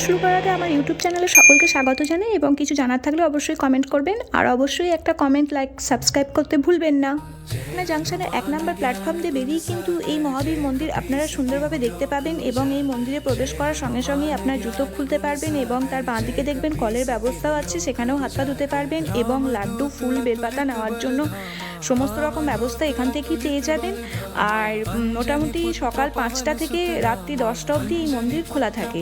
শুরু করার আগে আমার ইউটিউব চ্যানেলে সকলকে স্বাগত জানাই এবং কিছু জানার থাকলে অবশ্যই কমেন্ট করবেন আর অবশ্যই একটা কমেন্ট লাইক সাবস্ক্রাইব করতে ভুলবেন না। পাটনা জাংশনের 1 নম্বর প্ল্যাটফর্ম দিয়ে বেরিয়ে কিন্তু এই মহাবীর মন্দির আপনারা সুন্দরভাবে দেখতে পাবেন এবং এই মন্দিরে প্রবেশ করার সঙ্গে সঙ্গেই আপনার জুতো খুলতে পারবেন এবং তার বাঁ দিকে দেখবেন কলের ব্যবস্থাও আছে, সেখানেও হাত পা ধুতে পারবেন এবং লাড্ডু ফুল বেলপাতা নেওয়ার জন্য সমস্ত রকম ব্যবস্থা এখান থেকেই পেয়ে যাবেন। আর মোটামুটি সকাল 5টা থেকে রাত্রি 10টা অবধি এই মন্দির খোলা থাকে।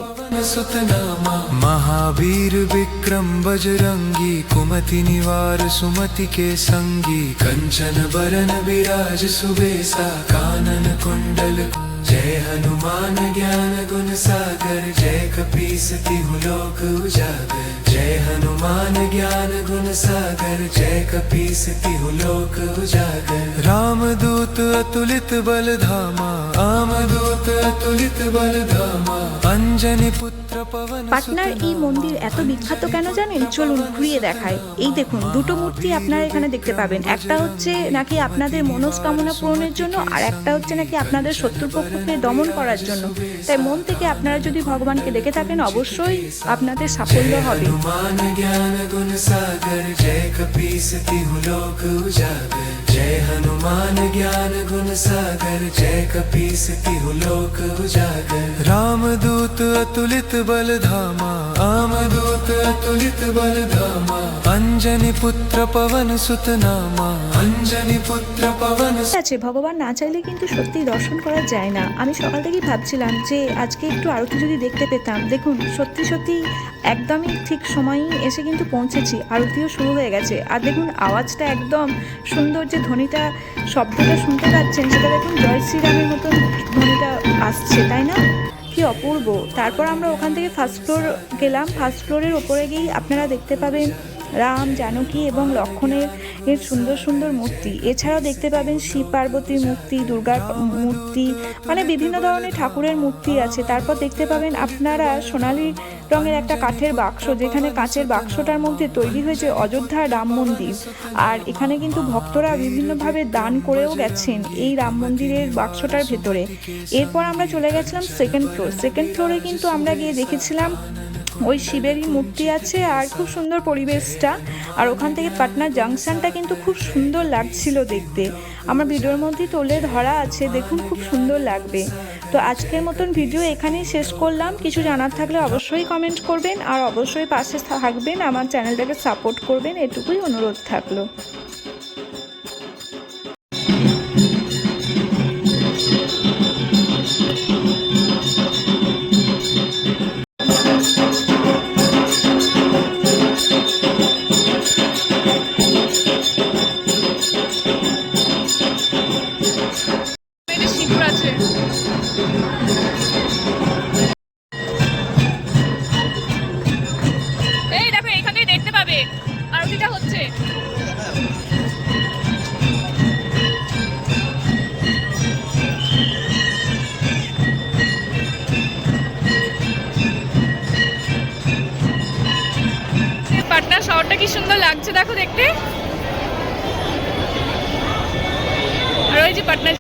महावीर विक्रम बजरंगी कुमति निवार सुमति के संगी कंचन बरन विराज सुबेसा कानन कुंडल जय हनुमान ज्ञान गुण सागर जय कपीसति लोक उजागर जय हनुमान ज्ञान गुण सागर जय कपीसति लोक उजागर रामदूत अतुलित बल धामा आमदूत अतुलित बल धामा अंजनी पुत्र পাটনার এই মন্দির এত বিখ্যাত কেন জানেন? চলুন ঘুরিয়ে দেখাই। এই দেখুন, দুটো মূর্তি আপনারা এখানে দেখতে পাবেন। একটা হচ্ছে নাকি আপনাদের মনস্কামনা পূরণের জন্য আর একটা হচ্ছে নাকি আপনাদের শত্রুপক্ষকে দমন করার জন্য। তাই মন থেকে আপনারা যদি ভগবানকে দেখে থাকেন অবশ্যই আপনাদের সাফল্য হবে। जय हनुमान ज्ञान गुण सागर जय कपीसति लोक उजागर रामदूत अतुलित बल धामा आमदूत अतुलित बल धामा अंजनी पुत्र पवन सुत नामा अंजनी पुत्र पवन। আছে, ভগবান না চাইলে কিন্তু সত্যি দর্শন করা যায় না। আমি সকাল থেকেই ভাবছিলাম যে আজকে একটু আরতি যদি দেখতে পেতাম। দেখুন সত্যি সত্যি একদমই ঠিক সময়ই এসে কিন্তু পৌঁছেছি, আরতিও শুরু হয়ে গেছে। আর দেখুন আওয়াজটা একদম সুন্দর, যে ধ্বনিটা শব্দটা শুনতে পাচ্ছেন সেটা দেখুন জয় শ্রীরামের মতন ধ্বনিটা আসছে, তাই না? কি অপূর্ব। তারপর আমরা ওখান থেকে ফার্স্ট ফ্লোর গেলাম। ফার্স্ট ফ্লোরের ওপরে গিয়েই আপনারা দেখতে পাবেন রাম, জানকী এবং লক্ষ্মণের সুন্দর সুন্দর মূর্তি। এছাড়াও দেখতে পাবেন শিব পার্বতীর মূর্তি, দুর্গার মূর্তি, মানে বিভিন্ন ধরনের ঠাকুরের মূর্তি আছে। তারপর দেখতে পাবেন আপনারা সোনালী রঙের একটা কাঠের বাক্স, যেখানে কাঁচের বাক্সটার মধ্যে তৈরি হয়েছে অযোধ্যার রাম মন্দির। আর এখানে কিন্তু ভক্তরা বিভিন্নভাবে দান করেও গেছেন এই রাম মন্দিরের বাক্সটার ভেতরে। এরপর আমরা চলে গেছিলাম সেকেন্ড ফ্লোর। সেকেন্ড ফ্লোরে কিন্তু আমরা গিয়ে দেখেছিলাম ওই শিবেরই মূর্তি আছে আর খুব সুন্দর পরিবেশটা। আর ওখান থেকে পাটনা জাংশনটা কিন্তু খুব সুন্দর লাগছিল দেখতে। আমার ভিডিওর মধ্যে তুলে ধরা আছে, দেখুন খুব সুন্দর লাগবে। তো আজকের মতন ভিডিও এখানেই শেষ করলাম। কিছু জানার থাকলে অবশ্যই কমেন্ট করবেন আর অবশ্যই পাশে থাকবেন, আমার চ্যানেলটাকে সাপোর্ট করবেন, এটুকুই অনুরোধ থাকলো। এই দেখো এখানে দেখতে পাবে আরতিটা হচ্ছে। পাটনা শহরটা কি সুন্দর লাগছে দেখো দেখতে। আর ওই যে পাটনা